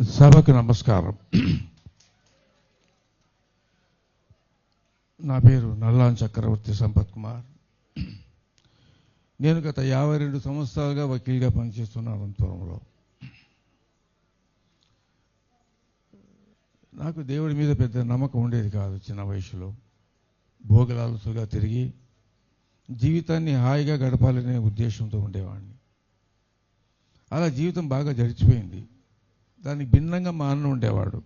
సభకు నమస్కారం. నా పేరు నల్లాన్ చక్రవర్తి సంపత్ కుమార్. నేను గత 52 సంవత్సరాలుగా వకీల్గా పనిచేస్తున్నాను అనంతపురంలో. నాకు దేవుడి మీద పెద్ద నమ్మకం ఉండేది కాదు. చిన్న వయసులో భోగలాలసుగా తిరిగి జీవితాన్ని హాయిగా గడపాలనే ఉద్దేశంతో ఉండేవాడిని. అలా జీవితం బాగా గడిచిపోయింది. దానికి భిన్నంగా మా అన్న ఉండేవాడు.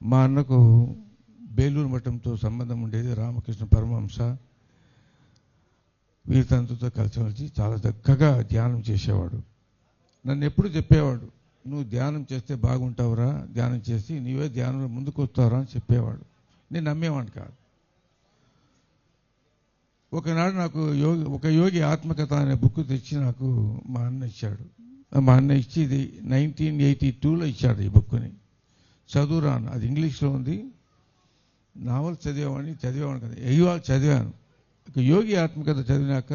మా అన్నకు బేలూరు మఠంతో సంబంధం ఉండేది. రామకృష్ణ పరమహంస వీరితంతుతో కలిసి వచ్చి చాలా చక్కగా ధ్యానం చేసేవాడు. నన్ను ఎప్పుడు చెప్పేవాడు, నువ్వు ధ్యానం చేస్తే బాగుంటావురా, ధ్యానం చేసి నీవే ధ్యానంలో ముందుకు వస్తావురా అని చెప్పేవాడు. నేను నమ్మేవాడిని కాదు. ఒకనాడు నాకు ఒక యోగి ఆత్మకథ అనే బుక్ తెచ్చి నాకు మా అన్న ఇచ్చాడు. మా అన్న ఇచ్చి ఇది 1982లో ఇచ్చాడు ఈ బుక్ని. చదువురాను, అది ఇంగ్లీష్లో ఉంది. నావల్ చదివేవాడిని కదా, ఇవాళ చదివాను. ఒక యోగి ఆత్మకథ చదివినాక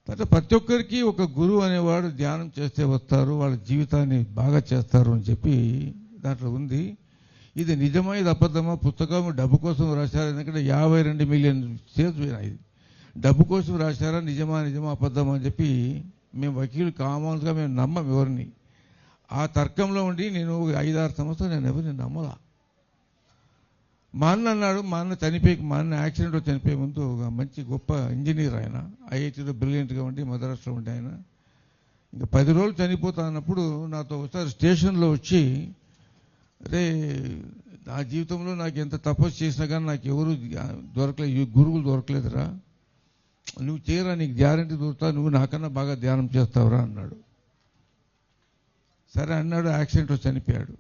తర్వాత ప్రతి ఒక్కరికి ఒక గురువు అనేవాడు ధ్యానం చేస్తే వస్తారు, వాళ్ళ జీవితాన్ని బాగా చేస్తారు అని చెప్పి దాంట్లో ఉంది. ఇది నిజమా ఇది అబద్ధమా? పుస్తకం డబ్బు కోసం రాశారు. ఎందుకంటే 52 మిలియన్ సేల్స్ పోయినాయి. డబ్బు కోసం రాశారా, నిజమా అబద్ధమా అని చెప్పి మేము వకీలు కామన్గా మేము నమ్మం ఎవరిని. ఆ తర్కంలో ఉండి నేను 5-6 సంవత్సరాలు నేను ఎవరిని నమ్మలా. మా అన్న అన్నాడు, మా అన్న యాక్సిడెంట్లో చనిపోయే ముందు ఒక మంచి గొప్ప ఇంజనీర్, ఆయన ఐఐటీలో బ్రిలియంట్గా ఉండి మద్రాసులో ఉండి ఆయన ఇంకా 10 రోజులు చనిపోతా అన్నప్పుడు నాతో ఒకసారి స్టేషన్లో వచ్చి, అరే నా జీవితంలో నాకు ఎంత తపస్సు చేసినా కానీ నాకు ఎవరు దొరకలేదు, గురువులు దొరకలేదురా, నువ్వు చేయరా, నీకు గ్యారంటీ దొరుకుతా, నువ్వు నాకన్నా బాగా ధ్యానం చేస్తావురా అన్నాడు. సరే అన్నాడు. యాక్సిడెంట్లో చనిపోయాడు.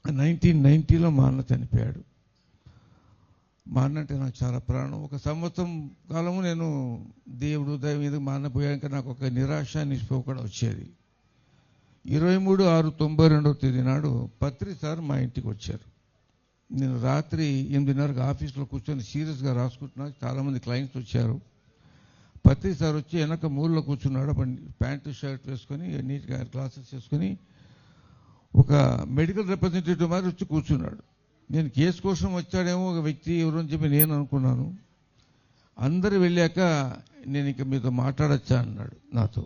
1990లో మా అన్న చనిపోయాడు. మా అన్న అంటే నాకు చాలా ప్రాణం. ఒక సంవత్సరం కాలము నేను దేవుడు దైవం మీద మా అన్న పోయాక నాకు ఒక నిరాశ నిస్పృహ కూడా వచ్చేది. 23/6/92 నాడు పత్రి సార్ మా ఇంటికి వచ్చారు. నేను రాత్రి 8:30కి ఆఫీస్లో కూర్చొని సీరియస్గా రాసుకుంటున్నా. చాలామంది క్లయింట్స్ వచ్చారు. పత్రి సార్ వచ్చి వెనక మూలలో కూర్చున్నాడు. ప్యాంటు షర్ట్ వేసుకొని నీట్గా గ్లాసెస్ వేసుకొని ఒక మెడికల్ రిప్రజెంటేటివ్ మరి వచ్చి కూర్చున్నాడు. నేను కేసు కోసం వచ్చాడేమో ఒక వ్యక్తి ఎవరు అని చెప్పి నేను అనుకున్నాను. అందరు వెళ్ళాక నేను ఇక మీతో మాట్లాడచ్చా అన్నాడు నాతో.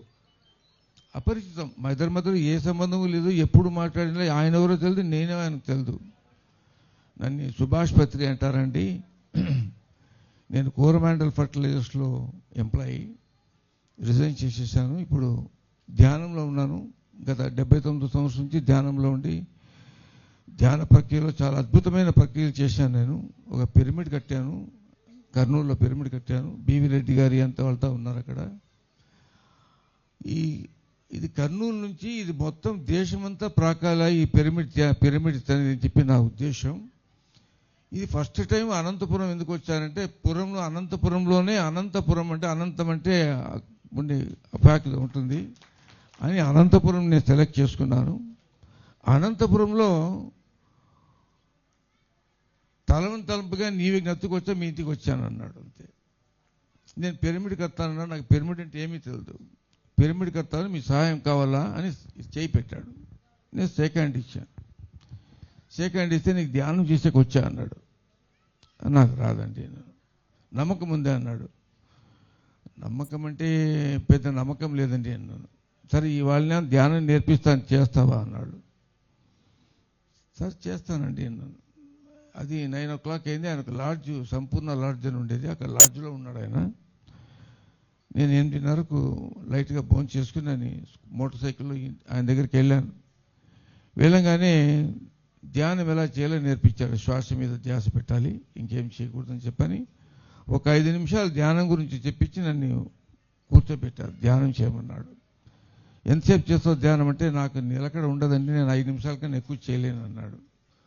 అపరిచితం, మా ఇద్దరి మధ్యలో ఏ సంబంధం లేదు, ఎప్పుడు మాట్లాడినా ఆయన ఎవరో తెలియదు, నేనే ఆయనకు తెలియదు. నన్ను సుభాష్ పత్రి అంటారండి. నేను కోరమాండల్ ఫర్టిలైజర్స్లో ఎంప్లాయీ, రిజైన్ చేసేసాను. ఇప్పుడు ధ్యానంలో ఉన్నాను. గత 79 సంవత్సరం నుంచి ధ్యానంలో ఉండి ధ్యాన ప్రక్రియలో చాలా అద్భుతమైన ప్రక్రియలు చేశాను. నేను ఒక పిరమిడ్ కట్టాను, కర్నూలులో పిరమిడ్ కట్టాను. బివి రెడ్డి గారి అంతా వాళ్ళతో ఉన్నారు అక్కడ. ఇది కర్నూలు నుంచి ఇది మొత్తం దేశమంతా ప్రాకాల ఈ పిరమిడ్ అని చెప్పి నా ఉద్దేశం. ఇది ఫస్ట్ టైం అనంతపురం ఎందుకు వచ్చానంటే, అనంతపురంలోనే అనంతపురం అంటే అనంతం అంటే ఉండే ఫ్యాక్ట్ ఉంటుంది అని అనంతపురం నేను సెలెక్ట్ చేసుకున్నాను. అనంతపురంలో తలంపుగా నీవి నత్తుకొచ్చా మీ ఇంటికి వచ్చాను అన్నాడు. అంతే. నేను పిరమిడ్ కడతానన్నాడు. నాకు పిరమిడ్ అంటే ఏమీ తెలియదు. పిరమిడ్ కడతాను, మీ సహాయం కావాలా అని చేయి పెట్టాడు. నేను షేక్ హ్యాండ్ ఇచ్చాను. షేక్ హ్యాండ్ ఇస్తే నీకు ధ్యానం చేసేకి వచ్చా అన్నాడు. నాకు రాదండి. నమ్మకం ఉందే అన్నాడు. నమ్మకం అంటే పెద్ద నమ్మకం లేదండి అన్నాను. సరే ఇవాళ ధ్యానం నేర్పిస్తాను, చేస్తావా అన్నాడు. సరే చేస్తానండి అన్నాను. అది 9 o'clock అయింది. ఆయనకు లాడ్జ్, సంపూర్ణ లాడ్జ్ అని ఉండేది. అక్కడ లాడ్జ్లో ఉన్నాడు ఆయన. నేను 8:30కు లైట్గా భోజనం చేసుకుని నేను మోటార్ సైకిల్లో ఆయన దగ్గరికి వెళ్ళాను. వెళ్ళగానే ధ్యానం ఎలా చేయాలో నేర్పించాడు. శ్వాస మీద ధ్యాస పెట్టాలి, ఇంకేం చేయకూడదని చెప్పని ఒక 5 నిమిషాలు ధ్యానం గురించి చెప్పించి నన్ను కూర్చోబెట్టారు. ధ్యానం చేయమన్నాడు. ఎంతసేపు చేస్తావు ధ్యానం అంటే, నాకు నిలకడ ఉండదండి, నేను 5 నిమిషాల కన్నా ఎక్కువ చేయలేను అన్నాడు.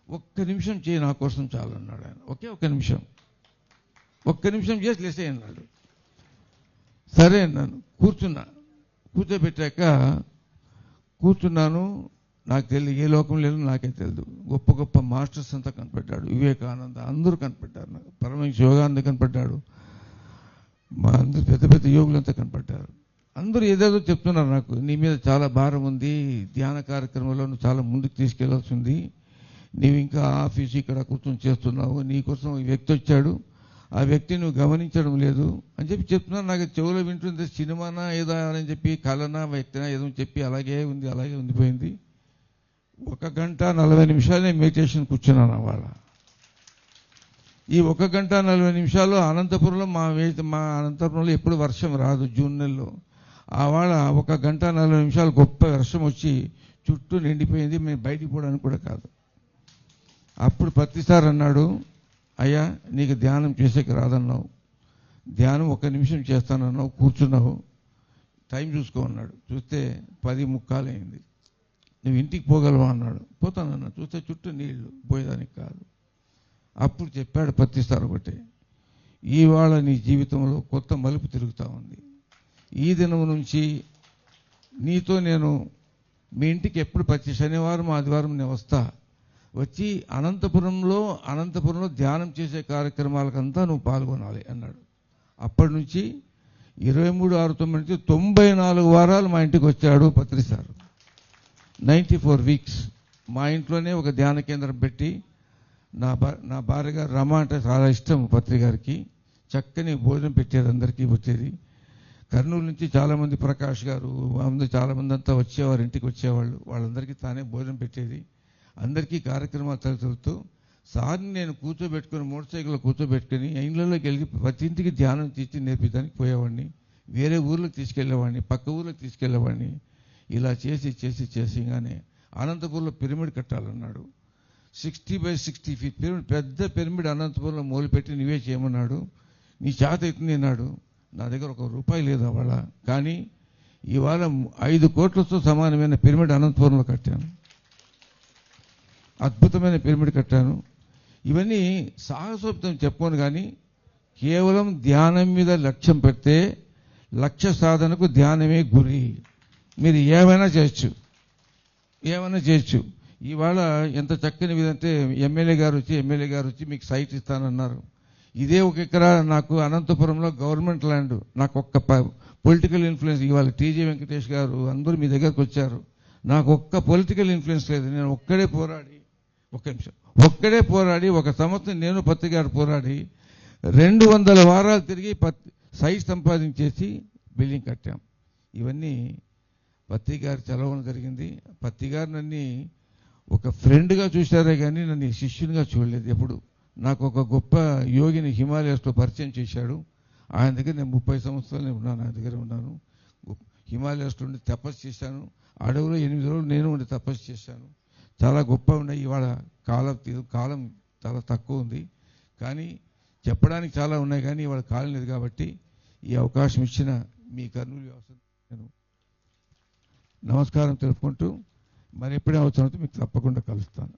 1 నిమిషం చేయి నా కోసం చాలు అన్నాడు ఆయన. ఒక్క నిమిషం చేసి లేసే అన్నాడు. సరే అన్నాను. కూర్చోబెట్టాక కూర్చున్నాను. నాకు తెలియదు, ఏ లోకం లేదు నాకే తెలియదు. గొప్ప గొప్ప మాస్టర్స్ అంతా కనపడ్డాడు. వివేకానంద అందరూ కనపడ్డారు. నాకు పరమహంస యోగానంద కనపడ్డాడు. మా అందరు పెద్ద పెద్ద యోగులంతా కనపడ్డారు. అందరూ ఏదేదో చెప్తున్నారు నాకు, నీ మీద చాలా భారం ఉంది, ధ్యాన కార్యక్రమంలో నువ్వు చాలా ముందుకు తీసుకెళ్లాల్సి ఉంది, నీవు ఇంకా ఆఫీసు ఇక్కడ కూర్చొని చేస్తున్నావు, నీకోసం ఈ వ్యక్తి వచ్చాడు, ఆ వ్యక్తిని నువ్వు గమనించడం లేదు అని చెప్పి చెప్తున్నారు. నాకు చెవులో వింటుంది, సినిమానా ఏదో అని చెప్పి కళనా వ్యక్తినా ఏదో చెప్పి అలాగే ఉండిపోయింది. 1 గంట 40 నిమిషాలు నేను మెడిటేషన్ కూర్చున్నాను వాళ్ళ. ఈ 1 గంట 40 నిమిషాలు అనంతపురంలో మా అనంతపురంలో ఎప్పుడు వర్షం రాదు, జూన్ నెలలో. ఆవాళ 1 గంట 40 నిమిషాలు గొప్ప వర్షం వచ్చి చుట్టూ నిండిపోయింది, మేము బయటికి పోవడానికి కూడా కాదు. అప్పుడు ప్రతిసారి అన్నాడు, అయ్యా నీకు ధ్యానం చేసేకి రాదన్నావు, ధ్యానం 1 నిమిషం చేస్తానన్నావు, కూర్చున్నావు, టైం చూసుకో అన్నాడు. చూస్తే 10:45 అయింది. నువ్వు ఇంటికి పోగలవా అన్నాడు. పోతానన్నా. చూస్తే చుట్టూ నీళ్లు, పోయేదానికి కాదు. అప్పుడు చెప్పాడు ప్రతిసారి ఒకటే, ఇవాళ నీ జీవితంలో కొత్త మలుపు తిరుగుతూ ఉంది. ఈ దినం నుంచి నీతో నేను మీ ఇంటికి ఎప్పుడు ప్రతి శనివారం ఆదివారం నేను వస్తా, వచ్చి అనంతపురంలో ధ్యానం చేసే కార్యక్రమాలకంతా నువ్వు పాల్గొనాలి అన్నాడు. అప్పటి నుంచి 23/6/9 నుంచి 94 వారాలు మా ఇంటికి వచ్చాడు పత్రి సార్. 94 వీక్స్ మా ఇంట్లోనే ఒక ధ్యాన కేంద్రం పెట్టి, నా భార్య గారు రమ అంటే చాలా ఇష్టం పత్రి గారికి, చక్కని భోజనం పెట్టేది, అందరికీ వచ్చేది. కర్నూలు నుంచి చాలామంది, ప్రకాష్ గారు చాలామంది అంతా వచ్చేవారు, ఇంటికి వచ్చేవాళ్ళు, వాళ్ళందరికీ తానే భోజనం పెట్టేది. అందరికీ కార్యక్రమాలు తలుతూ సార్ని నేను కూర్చోబెట్టుకుని, మోటార్ సైకిల్లో కూర్చోబెట్టుకుని ఇండ్లలోకి వెళ్ళి ప్రతి ఇంటికి ధ్యానం తీసి నేర్పించడానికి పోయేవాడిని, వేరే ఊర్లకు తీసుకెళ్లేవాడిని, పక్క ఊర్లకు తీసుకెళ్లేవాడిని. ఇలా చేసిగానే అనంతపురంలో పిరమిడ్ కట్టాలన్నాడు. 60x60 ఫీట్ పిరమిడ్, పెద్ద పిరమిడ్ అనంతపురంలో మొదలుపెట్టి నువ్వే చేయమన్నాడు. నీ చేత అవుతుంది అన్నాడు. నా దగ్గర ₹1 లేదు అవాళ, కానీ ఇవాళ 5 కోట్లతో సమానమైన పిరమిడ్ అనంతపురంలో కట్టాను, అద్భుతమైన పిరమిడ్ కట్టాను. ఇవన్నీ సాహసోక్తం చెప్పను, కానీ కేవలం ధ్యానం మీద లక్ష్యం పెడితే లక్ష్య సాధనకు ధ్యానమే గురి. మీరు ఏమైనా చేయొచ్చు. ఇవాళ ఎంత చక్కని విధంటే ఎమ్మెల్యే గారు వచ్చి మీకు సైట్ ఇస్తానన్నారు. ఇదే 1 ఎకరా నాకు అనంతపురంలో గవర్నమెంట్ ల్యాండ్, నాకు ఒక్క పొలిటికల్ ఇన్ఫ్లుయెన్స్, ఇవాళ టీజీ వెంకటేష్ గారు అందరూ మీ దగ్గరకు వచ్చారు, నాకు ఒక్క పొలిటికల్ ఇన్ఫ్లుయెన్స్ లేదు. నేను ఒక్కడే పోరాడి 1 సంవత్సరం నేను పత్రి గారు పోరాడి 200 వారాలు తిరిగి సైట్ సంపాదించేసి బిల్డింగ్ కట్టాం. ఇవన్నీ పత్రి గారి చలవడం జరిగింది. పత్రి గారు నన్ను ఒక ఫ్రెండ్గా చూశారే కానీ నన్ను శిష్యునిగా చూడలేదు ఎప్పుడు. నాకు ఒక గొప్ప యోగిని హిమాలయాస్లో పరిచయం చేశాడు. ఆయన దగ్గర నేను 30 సంవత్సరాలు ఉన్నాను, ఆయన దగ్గర ఉన్నాను. హిమాలయాస్లో ఉండి తపస్సు చేశాను, అడవిలో 8 రోజులు నేను ఉండి తపస్సు చేశాను. చాలా గొప్ప ఉన్నాయి. ఇవాళ కాలం చాలా తక్కువ ఉంది, కానీ చెప్పడానికి చాలా ఉన్నాయి, కానీ ఇవాళ కాలం లేదు. కాబట్టి ఈ అవకాశం ఇచ్చిన మీ కర్నూలు వ్యవస్థ నేను నమస్కారం తెలుపుకుంటూ, మరి ఎప్పుడే అవసరం మీకు తప్పకుండా కలుస్తాను.